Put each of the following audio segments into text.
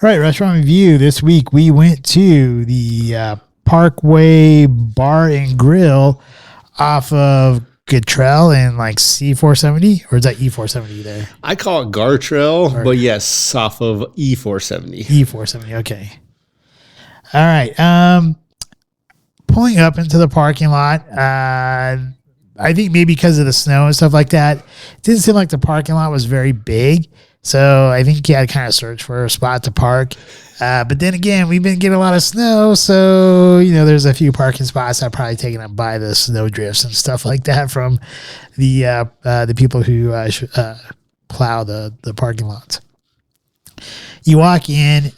right, restaurant review. This week we went to the Parkway Bar and Grill off of Gatrell and like C470, or is that E470 there? I call it Gartrell, but yes, off of E470. E470, okay. All right. Pulling up into the parking lot. I think maybe because of the snow and stuff like that, it didn't seem like the parking lot was very big. So I think you had to kind of search for a spot to park. But then again, we've been getting a lot of snow. So, there's a few parking spots that are probably taken up by the snow drifts and stuff like that from the people who plow the parking lots. You walk in.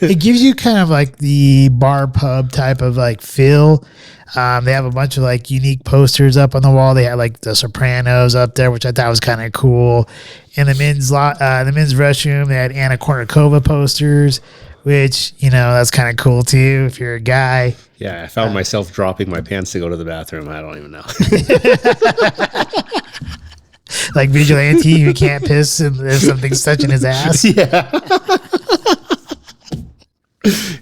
It gives you kind of like the bar pub type of like feel. They have a bunch of like unique posters up on the wall. They had like the Sopranos up there, which I thought was kind of cool. In the men's restroom, they had Anna Kournikova posters, which that's kind of cool too if you're a guy. Yeah, I found myself dropping my pants to go to the bathroom. I don't even know. Like Vigilante who can't piss and there's something touching his ass. Yeah.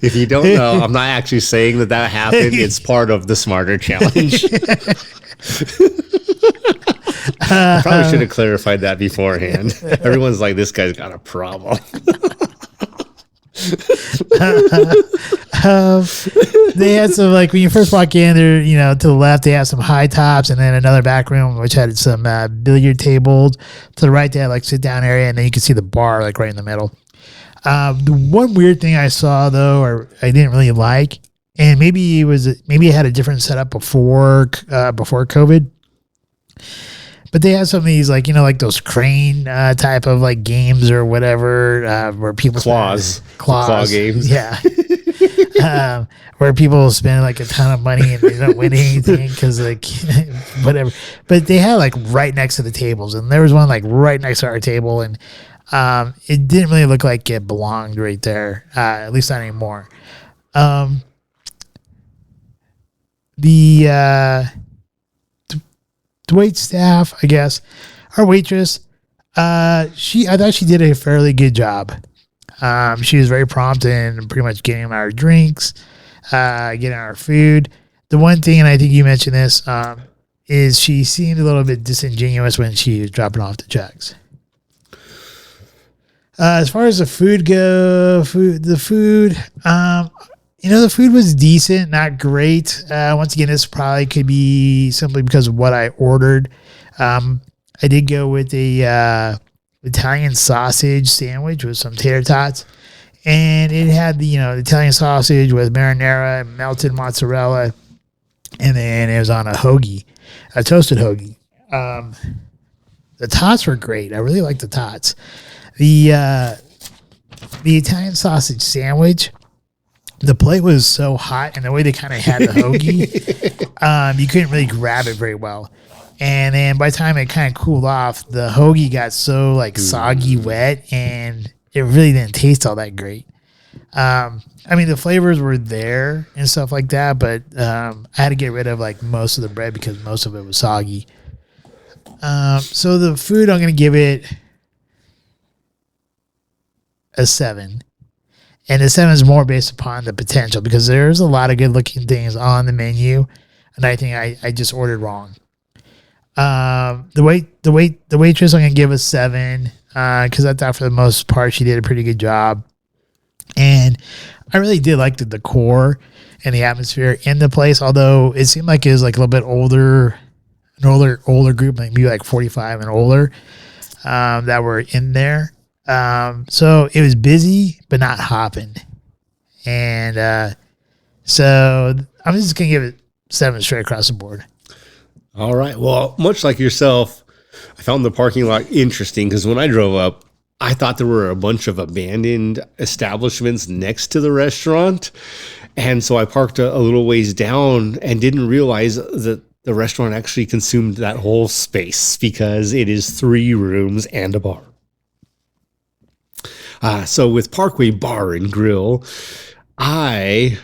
If you don't know, I'm not actually saying that happened. It's part of the Smarter Challenge. I probably should have clarified that beforehand. Everyone's like, this guy's got a problem. They had some, like, when you first walk in there, to the left, they have some high tops and then another back room, which had some billiard tables. To the right, they had like sit down area, and then you can see the bar like right in the middle. The one weird thing I saw though, or I didn't really like, and maybe it had a different setup before COVID, but they had some of these like those crane type of like games or whatever where people claw games, yeah, where people spend like a ton of money and they don't win anything because like whatever. But they had like right next to the tables, and there was one like right next to our table, and it didn't really look like it belonged right there, at least not anymore. The wait staff, I guess, our waitress, I thought she did a fairly good job. She was very prompt in pretty much getting our drinks, getting our food. The one thing, and I think you mentioned this, is she seemed a little bit disingenuous when she was dropping off the checks. As far as the food the food was decent, not great. Once again, this probably could be simply because of what I ordered. I did go with a Italian sausage sandwich with some tater tots, and it had the Italian sausage with marinara and melted mozzarella, and then it was on a hoagie, a toasted hoagie. The tots were great. I really liked the tots. The Italian sausage sandwich, the plate was so hot, and the way they kind of had the hoagie, you couldn't really grab it very well. And then by the time it kind of cooled off, the hoagie got so like soggy wet, and it really didn't taste all that great. I mean, the flavors were there and stuff like that, but I had to get rid of like most of the bread because most of it was soggy. So the food, I'm going to give it a 7. And the 7 is more based upon the potential because there's a lot of good looking things on the menu, and I think I just ordered wrong. The waitress, I'm gonna give a 7 because I thought for the most part she did a pretty good job, and I really did like the decor and the atmosphere in the place. Although it seemed like it was like a little bit older group, like maybe like 45 and older, that were in there. So it was busy, but not hopping. And so I'm just going to give it 7 straight across the board. All right. Well, much like yourself, I found the parking lot interesting because when I drove up, I thought there were a bunch of abandoned establishments next to the restaurant. And so I parked a little ways down and didn't realize that the restaurant actually consumed that whole space because it is 3 rooms and a bar. So with Parkway Bar and Grill, I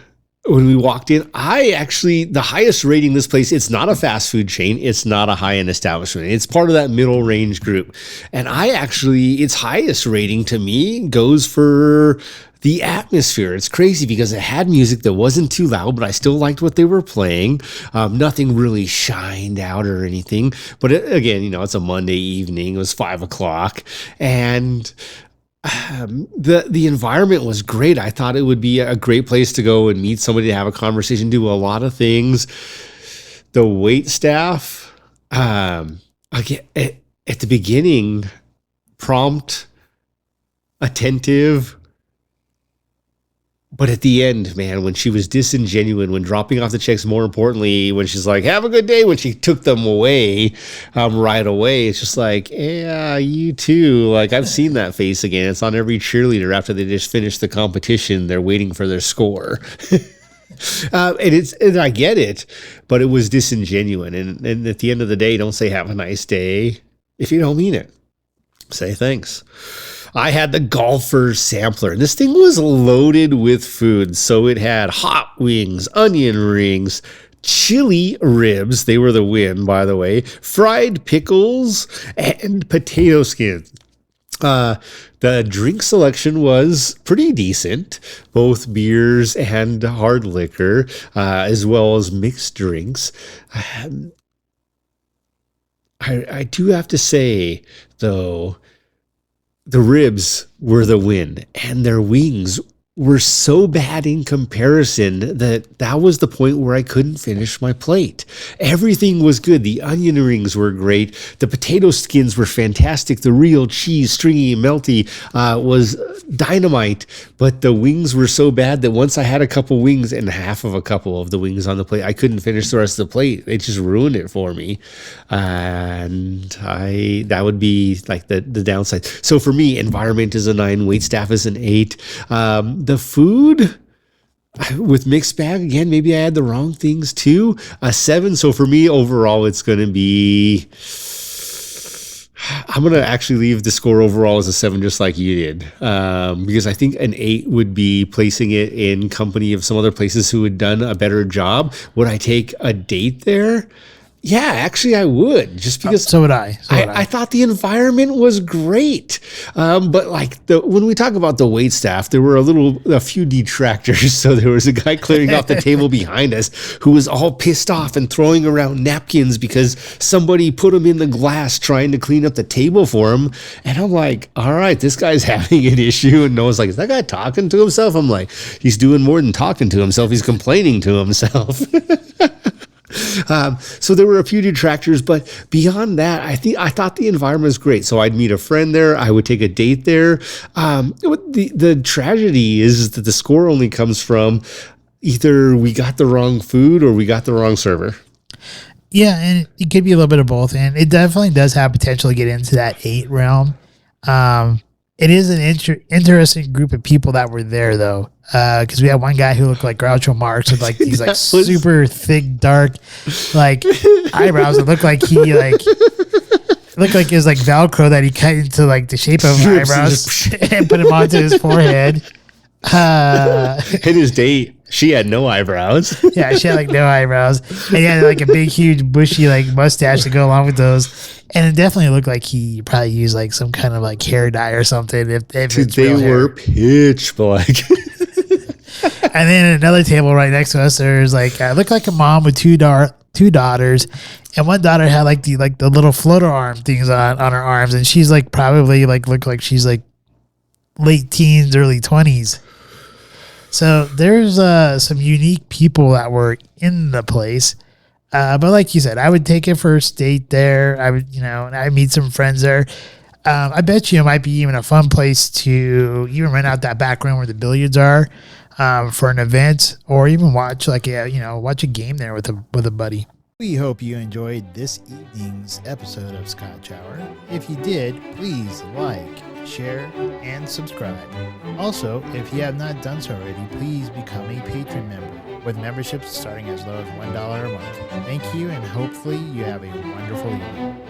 when we walked in, the highest rating this place, it's not a fast food chain. It's not a high-end establishment. It's part of that middle range group. And its highest rating to me goes for the atmosphere. It's crazy because it had music that wasn't too loud, but I still liked what they were playing. Nothing really shined out or anything. But again, it's a Monday evening. It was 5:00, and the environment was great. I thought it would be a great place to go and meet somebody, to have a conversation, do a lot of things. The wait staff, again, at the beginning, prompt, attentive. But at the end, man, when she was disingenuous, when dropping off the checks, more importantly, when she's like, have a good day, when she took them away right away, it's just like, yeah, you too. Like, I've seen that face again. It's on every cheerleader after they just finish the competition. They're waiting for their score. And I get it, but it was disingenuous. And at the end of the day, don't say have a nice day if you don't mean it. Say thanks. I had the golfer sampler. This thing was loaded with food. So it had hot wings, onion rings, chili ribs. They were the win, by the way. Fried pickles and potato skins. The drink selection was pretty decent, both beers and hard liquor, as well as mixed drinks. I do have to say, though, the ribs were the win, and their wings were so bad in comparison that was the point where I couldn't finish my plate. Everything was good. The onion rings were great. The potato skins were fantastic. The real cheese, stringy, melty, was dynamite. But the wings were so bad that once I had a couple wings and half of a couple of the wings on the plate, I couldn't finish the rest of the plate. It just ruined it for me. And that would be like the downside. So for me, environment is a 9, wait staff is an 8. The food with mixed bag, again, maybe I had the wrong things too. A 7. So for me, overall, it's going to be, I'm going to actually leave the score overall as a 7, just like you did. Because I think an 8 would be placing it in company of some other places who had done a better job. Would I take a date there? Yeah, actually I would, just because so would I. I thought the environment was great. But like when we talk about the wait staff, there were a few detractors. So there was a guy clearing off the table behind us who was all pissed off and throwing around napkins because somebody put him in the glass trying to clean up the table for him. And I'm like, all right, this guy's having an issue. And Noah's like, is that guy talking to himself? I'm like, he's doing more than talking to himself. He's complaining to himself. So there were a few detractors, but beyond that, I thought the environment was great. So I'd meet a friend there. I would take a date there. The tragedy is that the score only comes from either we got the wrong food or we got the wrong server. Yeah, and it could be a little bit of both, and it definitely does have potential to get into that 8 realm. It is an interesting group of people that were there, though, because we had one guy who looked like Groucho Marx with like these like super thick, dark, like eyebrows. It looked like it looked like it was like Velcro that he cut into like the shape of eyebrows and put him onto his forehead. In his date, she had no eyebrows. Yeah, she had like no eyebrows, and he had like a big, huge, bushy like mustache to go along with those. And it definitely looked like he probably used like some kind of like hair dye or something. If they were pitch black. And then at another table right next to us, there's like looked like a mom with two daughters, and one daughter had like the little floater arm things on her arms, and she's like probably like looked like she's like late teens, early 20s. So there's some unique people that were in the place. But like you said, I would take a first date there. I would, and I meet some friends there. I bet you it might be even a fun place to even rent out that back room where the billiards are for an event, or even watch watch a game there with a buddy. We hope you enjoyed this evening's episode of Scotch Hour. If you did, please like, share, and subscribe. Also, if you have not done so already, please become a patron member, with memberships starting as low as $1 a month. Thank you, and hopefully you have a wonderful evening.